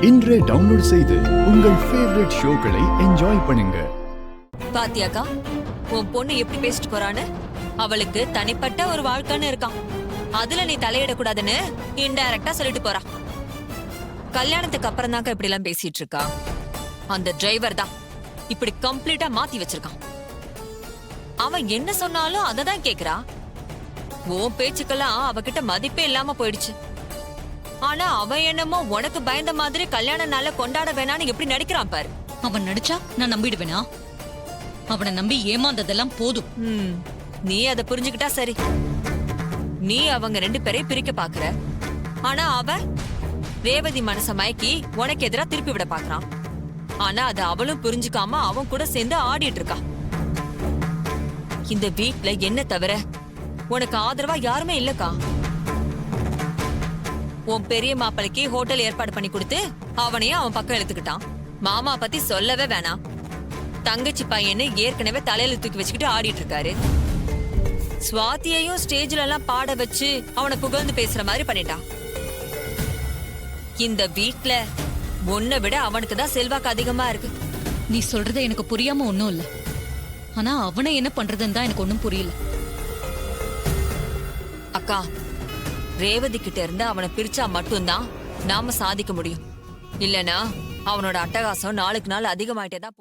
இன்றே டவுன்லோட் செய்து உங்கள் ஃபேவரட் ஷோக்களை என்ஜாய் பண்ணுங்க. பாத்தியாக்கா, உன் பொண்ணு எப்படி பேசிட்டு போறான்னு? அவளுக்கு தனிப்பட்ட ஒரு வாழ்க்கைன்னு இருக்கான். அதுல நீ தலையிடக்கூடாதுன்னு இன்டைரக்டா சொல்லிட்டு போறா. கல்யாணத்துக்கு அப்புறம் தான்க்கா இப்படி எல்லாம் பேசிட்டு இருக்கா. அந்த டிரைவர் தான் இப்படி கம்ப்ளீட்டா மாத்தி வச்சிருக்கான். அவன் என்ன சொன்னாலும் அததான் கேக்குறா. உன் பேச்சுக்கெல்லாம் அவகிட்ட மதிப்பே இல்லாம போயிடுச்சு. ஆனா அவன் என்னமோ உனக்கு பயந்த மாதிரி கல்யாண நாள கொண்டாட வேணான்னு எப்படி நடிக்கிறான் பாரு. அவன் நடிச்சா நான் நம்பிடுவேனா? அவனை நம்பி ஏமாந்ததெல்லாம் போதும். நீ அதை புரிஞ்சுக்கிட்டா சரி. நீ அவங்க 2 பேரையும் பிரிக்க பாக்குற. ஆனா அவன் ரேவதி மனச மயக்கி உனக்கு எதிரா திருப்பி விட பாக்குறான். ஆனா அது அவளும் புரிஞ்சுக்காம அவன் கூட சேர்ந்து ஆடிட்டு இருக்கா. இந்த வீட்ல என்ன தவிர உனக்கு ஆதரவா யாருமே இல்லக்கா. உன் பெரிய மாப்பிளைக்கு ஹோட்டல் ஏற்பாடு பண்ணி கொடுத்து அவனையும் அவன் பக்கம் எடுத்துக்கிட்டான். மாமா பத்தி சொல்லவே வேணாம். தங்கச்சி பையன்னு ஏற்கனவே தலையில தூக்கி வச்சுக்கிட்டு ஆடிட்டு இருக்காரு. சுவாதியையும் ஸ்டேஜ்ல எல்லாம் பாட வச்சு அவனை புகழ்ந்து பேசுற மாதிரி பண்ணிட்டான். இந்த வீட்ல உன்னை விட அவனுக்கு தான் செல்வாக்கு அதிகமா இருக்கு. நீ சொல்றது எனக்கு புரியாம ஒண்ணும் இல்ல. ஆனா அவனை என்ன பண்றதுன்னு தான் எனக்கு ஒண்ணும் புரியல. அக்கா, ரேவதி கிட்ட இருந்து அவனை பிரிச்சா மட்டும்தான் நாம சாதிக்க முடியும். இல்லனா அவனோட அட்டகாசம் நாளுக்கு நாள் அதிகமாயிட்டே தான்